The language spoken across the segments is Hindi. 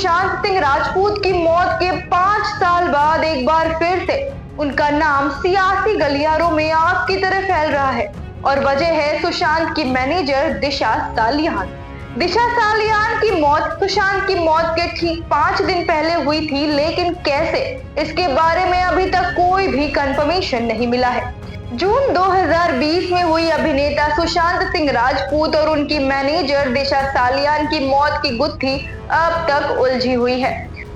सुशांत सिंह राजपूत की मौत के 5 साल बाद एक बार फिर से उनका नाम सियासी गलियारों में आग की तरह फैल रहा है और वजह है सुशांत की मैनेजर दिशा सालियान। दिशा सालियान की मौत सुशांत की मौत के ठीक 5 दिन पहले हुई थी, लेकिन कैसे, इसके बारे में अभी तक कोई भी कंफर्मेशन नहीं मिला है। जून 2020 में हुई अभिनेता सुशांत सिंह राजपूत और उनकी मैनेजर दिशा सालियान की मौत की गुत्थी अब तक उलझी हुई है।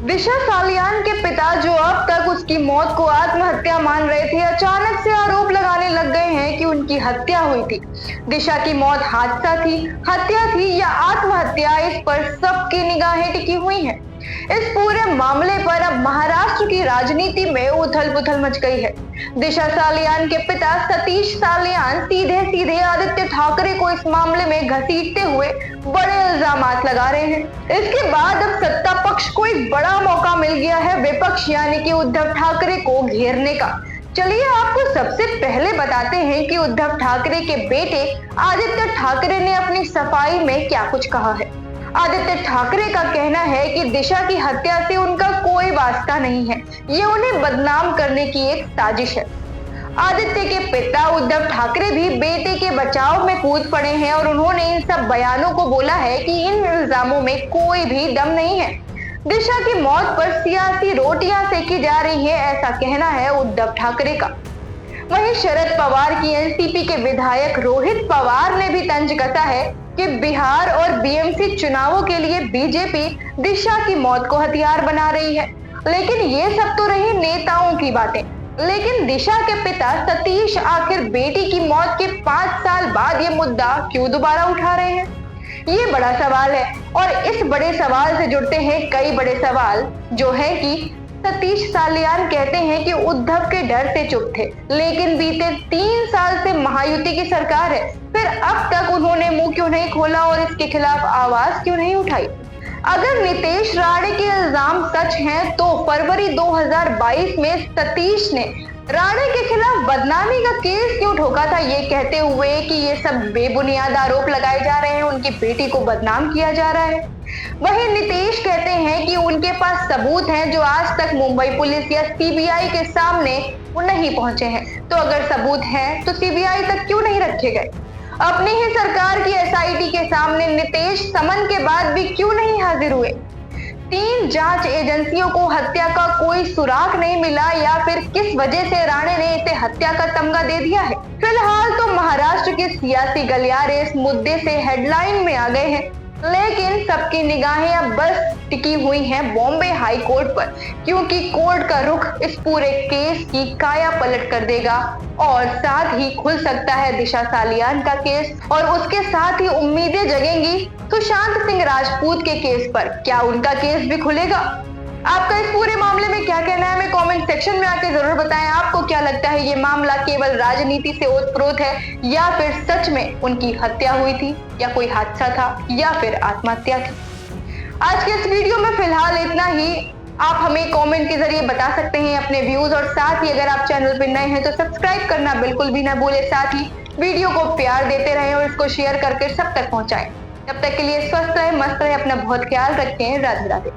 दिशा सालियान के पिता, जो अब तक उसकी मौत को आत्महत्या मान रहे थे, अचानक से आरोप लगाने लग गए हैं कि उनकी हत्या हुई थी। दिशा की मौत हादसा थी, हत्या थी या आत्महत्या, इस पर सबकी निगाहें टिकी हुई हैं। इस पूरे मामले पर अब महाराष्ट्र की राजनीति में उथल-पुथल मच गई है। दिशा सालियान के पिता सतीश सालियान सीधे आदित्य ठाकरे को इस मामले में घसीटते हुए बड़े इल्जामात लगा रहे हैं। इसके बाद अब सत्ता पक्ष को एक बड़ा मौका मिल गया है विपक्ष यानी कि उद्धव ठाकरे को घेरने का। चलिए आपको सबसे पहले बताते हैं कि उद्धव ठाकरे के बेटे आदित्य ठाकरे ने अपनी सफाई में क्या कुछ कहा है। आदित्य ठाकरे का कहना है कि दिशा की हत्या से उनका कोई वास्ता नहीं है, ये उन्हें बदनाम करने की एक साजिश है। आदित्य के पिता उद्धव ठाकरे भी बेटे के बचाव में कूद पड़े हैं और उन्होंने इन सब बयानों को बोला है कि इन इल्जामों में कोई भी दम नहीं है। दिशा की मौत पर सियासी रोटियां सेकी जा रही है, ऐसा कहना है उद्धव ठाकरे का। वहीं शरद पवार की एनसीपी के विधायक रोहित पवार ने भी तंज कसा है कि बिहार और बीएमसी चुनावों के लिए बीजेपी दिशा की मौत को हथियार बना रही है। लेकिन ये सब तो रही नेताओं की बातें, लेकिन दिशा के पिता सतीश आखिर बेटी की मौत के 5 साल बाद ये मुद्दा क्यों दोबारा उठा रहे हैं? ये बड़ा सवाल है और इस बड़े सवाल से जुड़ते हैं कई बड़े सवाल, जो है कि सतीश सालियान कहते हैं कि उद्धव के डर से चुप थे, लेकिन बीते 3 साल से महायुति की सरकार है, फिर अब तक उन्होंने मुंह क्यों नहीं खोला और इसके खिलाफ आवाज क्यों नहीं उठाई? अगर नितेश राणे के इल्जाम सच हैं तो फरवरी 2022 में सतीश ने राणे के खिलाफ बदनामी का केस क्यों ठोका था, ये कहते हुए कि ये सब बेबुनियाद आरोप लगाए जा रहे हैं, उनकी बेटी को बदनाम किया जा रहा है। वहीं नितेश कहते हैं कि उनके पास सबूत हैं जो आज तक मुंबई पुलिस या सीबीआई के सामने वो नहीं पहुंचे हैं। तो अगर सबूत हैं तो सीबीआई तक क्यों नहीं रखे गए? अपनी ही सरकार की एसआईटी के सामने नितेश समन के बाद भी क्यों नहीं हाजिर हुए? 3 जांच एजेंसियों को हत्या का कोई सुराग नहीं मिला या फिर किस वजह से राणे ने इसे हत्या का तमगा दे दिया है? फिलहाल तो महाराष्ट्र के सियासी गलियारे इस मुद्दे से हेडलाइन में आ गए हैं, लेकिन सबकी निगाहें अब बस टिकी हुई हैं बॉम्बे हाई कोर्ट पर, क्योंकि कोर्ट का रुख इस पूरे केस की काया पलट कर देगा और साथ ही खुल सकता है दिशा सालियान का केस और उसके साथ ही उम्मीदें जगेंगी सुशांत सिंह राजपूत के केस पर। क्या उनका केस भी खुलेगा? आपका इस पूरे मामले में क्या कहना है, हमें कमेंट सेक्शन में आके जरूर बताएं। आपको क्या लगता है, ये मामला केवल राजनीति से ओतप्रोत है या फिर सच में उनकी हत्या हुई थी या कोई हादसा था या फिर आत्महत्या थी? आज के इस वीडियो में फिलहाल इतना ही। आप हमें कमेंट के जरिए बता सकते हैं अपने व्यूज और साथ ही अगर आप चैनल पर नए हैं तो सब्सक्राइब करना बिल्कुल भी ना भूले। साथ ही वीडियो को प्यार देते रहें और इसको शेयर करके सब तक पहुंचाएं। तब तक के लिए स्वस्थ रहे, मस्त रहे, अपना बहुत ख्याल रखें। राधे राधे।